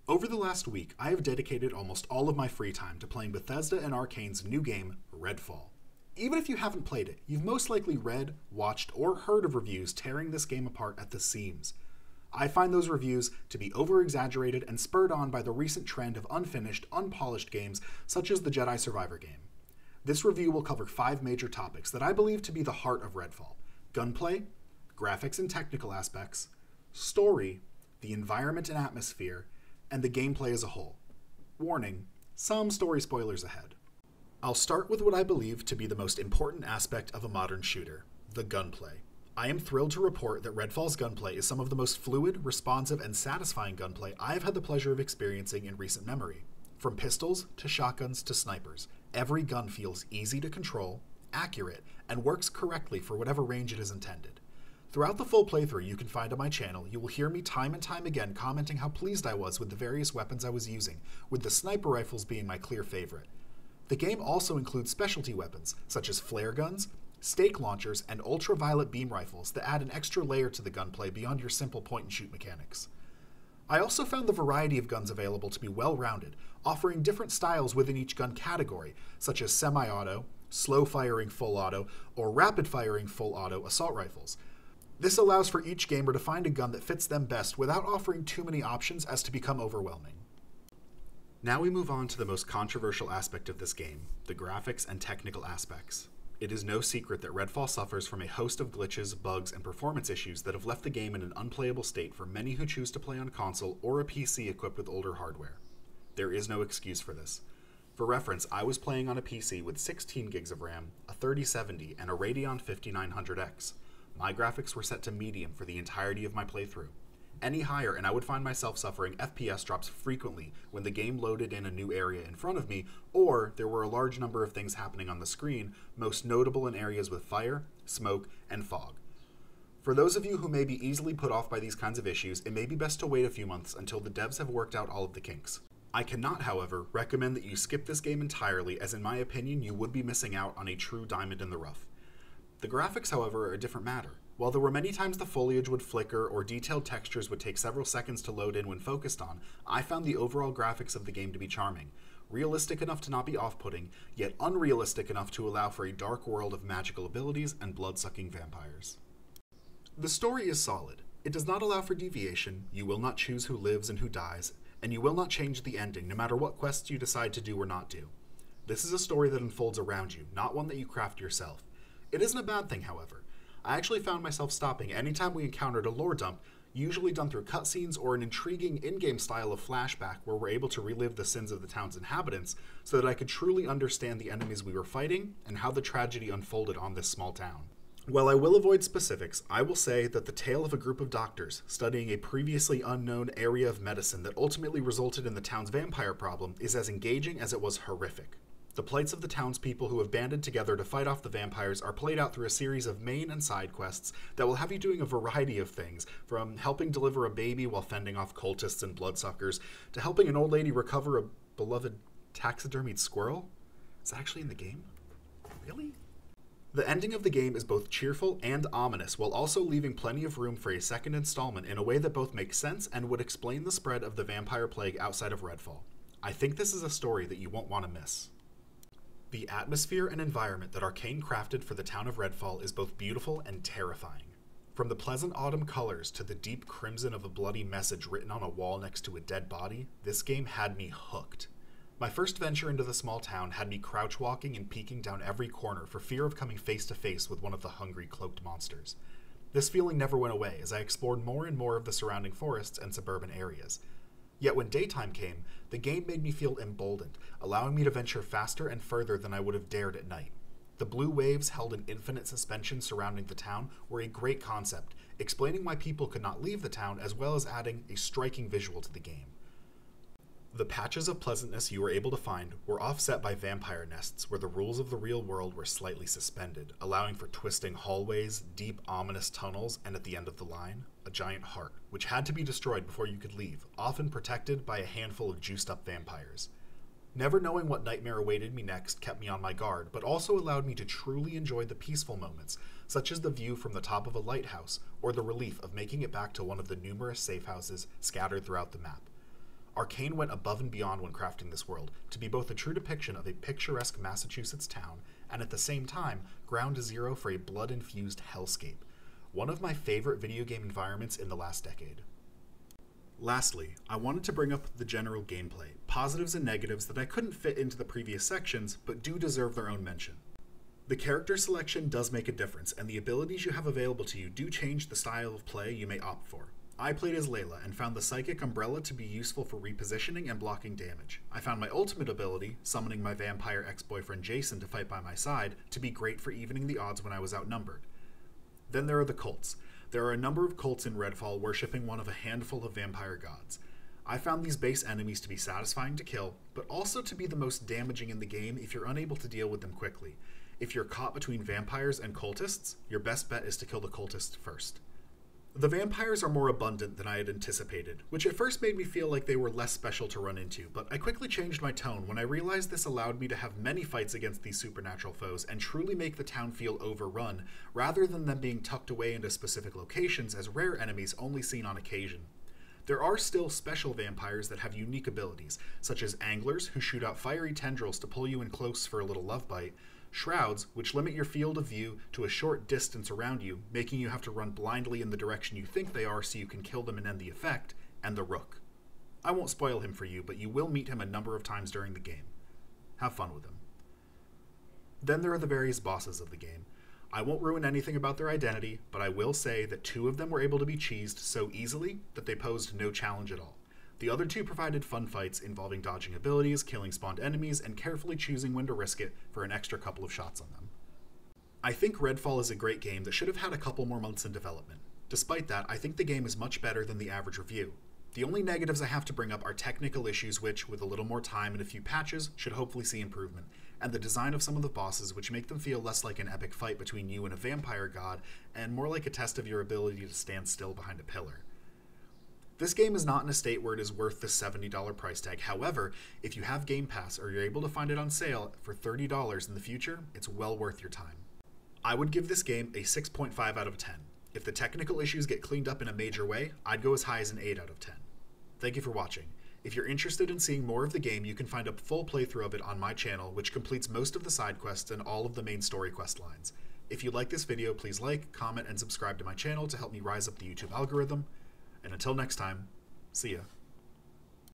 Over the last week, I have dedicated almost all of my free time to playing Bethesda and Arcane's new game, Redfall. Even if you haven't played it, you've most likely read, watched, or heard of reviews tearing this game apart at the seams. I find those reviews to be over-exaggerated and spurred on by the recent trend of unfinished, unpolished games such as the Jedi Survivor game. This review will cover 5 major topics that I believe to be the heart of Redfall: gunplay, graphics and technical aspects, story, the environment and atmosphere, and the gameplay as a whole. Warning, some story spoilers ahead. I'll start with what I believe to be the most important aspect of a modern shooter: the gunplay. I am thrilled to report that Redfall's gunplay is some of the most fluid, responsive, and satisfying gunplay I have had the pleasure of experiencing in recent memory. From pistols to shotguns to snipers, every gun feels easy to control, accurate, and works correctly for whatever range it is intended. Throughout the full playthrough you can find on my channel, you will hear me time and time again commenting how pleased I was with the various weapons I was using, with the sniper rifles being my clear favorite. The game also includes specialty weapons, such as flare guns, stake launchers, and ultraviolet beam rifles that add an extra layer to the gunplay beyond your simple point-and-shoot mechanics. I also found the variety of guns available to be well-rounded, offering different styles within each gun category, such as semi-auto, slow-firing full-auto, or rapid-firing full-auto assault rifles. This allows for each gamer to find a gun that fits them best without offering too many options as to become overwhelming. Now we move on to the most controversial aspect of this game, the graphics and technical aspects. It is no secret that Redfall suffers from a host of glitches, bugs, and performance issues that have left the game in an unplayable state for many who choose to play on console or a PC equipped with older hardware. There is no excuse for this. For reference, I was playing on a PC with 16 gigs of RAM, a 3070, and a Radeon 5900X. My graphics were set to medium for the entirety of my playthrough. Any higher and I would find myself suffering FPS drops frequently when the game loaded in a new area in front of me, or there were a large number of things happening on the screen, most notable in areas with fire, smoke, and fog. For those of you who may be easily put off by these kinds of issues, it may be best to wait a few months until the devs have worked out all of the kinks. I cannot, however, recommend that you skip this game entirely, as in my opinion you would be missing out on a true diamond in the rough. The graphics, however, are a different matter. While there were many times the foliage would flicker or detailed textures would take several seconds to load in when focused on, I found the overall graphics of the game to be charming. Realistic enough to not be off-putting, yet unrealistic enough to allow for a dark world of magical abilities and blood-sucking vampires. The story is solid. It does not allow for deviation, you will not choose who lives and who dies, and you will not change the ending no matter what quests you decide to do or not do. This is a story that unfolds around you, not one that you craft yourself. It isn't a bad thing, however. I actually found myself stopping anytime we encountered a lore dump, usually done through cutscenes or an intriguing in-game style of flashback where we're able to relive the sins of the town's inhabitants so that I could truly understand the enemies we were fighting and how the tragedy unfolded on this small town. While I will avoid specifics, I will say that the tale of a group of doctors studying a previously unknown area of medicine that ultimately resulted in the town's vampire problem is as engaging as it was horrific. The plights of the townspeople who have banded together to fight off the vampires are played out through a series of main and side quests that will have you doing a variety of things, from helping deliver a baby while fending off cultists and bloodsuckers, to helping an old lady recover a beloved taxidermied squirrel. Is that actually in the game? Really? The ending of the game is both cheerful and ominous, while also leaving plenty of room for a second installment in a way that both makes sense and would explain the spread of the vampire plague outside of Redfall. I think this is a story that you won't want to miss. The atmosphere and environment that Arcane crafted for the town of Redfall is both beautiful and terrifying. From the pleasant autumn colors to the deep crimson of a bloody message written on a wall next to a dead body, this game had me hooked. My first venture into the small town had me crouch walking and peeking down every corner for fear of coming face to face with one of the hungry cloaked monsters. This feeling never went away as I explored more and more of the surrounding forests and suburban areas. Yet when daytime came, the game made me feel emboldened, allowing me to venture faster and further than I would have dared at night. The blue waves held in infinite suspension surrounding the town were a great concept, explaining why people could not leave the town as well as adding a striking visual to the game. The patches of pleasantness you were able to find were offset by vampire nests where the rules of the real world were slightly suspended, allowing for twisting hallways, deep ominous tunnels, and at the end of the line, a giant heart, which had to be destroyed before you could leave, often protected by a handful of juiced-up vampires. Never knowing what nightmare awaited me next kept me on my guard, but also allowed me to truly enjoy the peaceful moments, such as the view from the top of a lighthouse, or the relief of making it back to one of the numerous safe houses scattered throughout the map. Arcane went above and beyond when crafting this world to be both a true depiction of a picturesque Massachusetts town and at the same time ground zero for a blood-infused hellscape, one of my favorite video game environments in the last decade. Lastly, I wanted to bring up the general gameplay, positives and negatives that I couldn't fit into the previous sections but do deserve their own mention. The character selection does make a difference, and the abilities you have available to you do change the style of play you may opt for. I played as Layla and found the Psychic Umbrella to be useful for repositioning and blocking damage. I found my ultimate ability, summoning my vampire ex-boyfriend Jason to fight by my side, to be great for evening the odds when I was outnumbered. Then there are the cults. There are a number of cults in Redfall worshipping one of a handful of vampire gods. I found these base enemies to be satisfying to kill, but also to be the most damaging in the game if you're unable to deal with them quickly. If you're caught between vampires and cultists, your best bet is to kill the cultist first. The vampires are more abundant than I had anticipated, which at first made me feel like they were less special to run into, but I quickly changed my tone when I realized this allowed me to have many fights against these supernatural foes and truly make the town feel overrun, rather than them being tucked away into specific locations as rare enemies only seen on occasion. There are still special vampires that have unique abilities, such as anglers who shoot out fiery tendrils to pull you in close for a little love bite, shrouds, which limit your field of view to a short distance around you, making you have to run blindly in the direction you think they are so you can kill them and end the effect, and the Rook. I won't spoil him for you, but you will meet him a number of times during the game. Have fun with him. Then there are the various bosses of the game. I won't ruin anything about their identity, but I will say that 2 of them were able to be cheesed so easily that they posed no challenge at all. The other 2 provided fun fights involving dodging abilities, killing spawned enemies, and carefully choosing when to risk it for an extra couple of shots on them. I think Redfall is a great game that should have had a couple more months in development. Despite that, I think the game is much better than the average review. The only negatives I have to bring up are technical issues which, with a little more time and a few patches, should hopefully see improvement, and the design of some of the bosses which make them feel less like an epic fight between you and a vampire god, and more like a test of your ability to stand still behind a pillar. This game is not in a state where it is worth the $70 price tag. However, if you have Game Pass or you're able to find it on sale for $30 in the future, it's well worth your time. I would give this game a 6.5 out of 10. If the technical issues get cleaned up in a major way, I'd go as high as an 8 out of 10. Thank you for watching. If you're interested in seeing more of the game, you can find a full playthrough of it on my channel, which completes most of the side quests and all of the main story quest lines. If you like this video, please like, comment, and subscribe to my channel to help me rise up the YouTube algorithm. And until next time, see ya.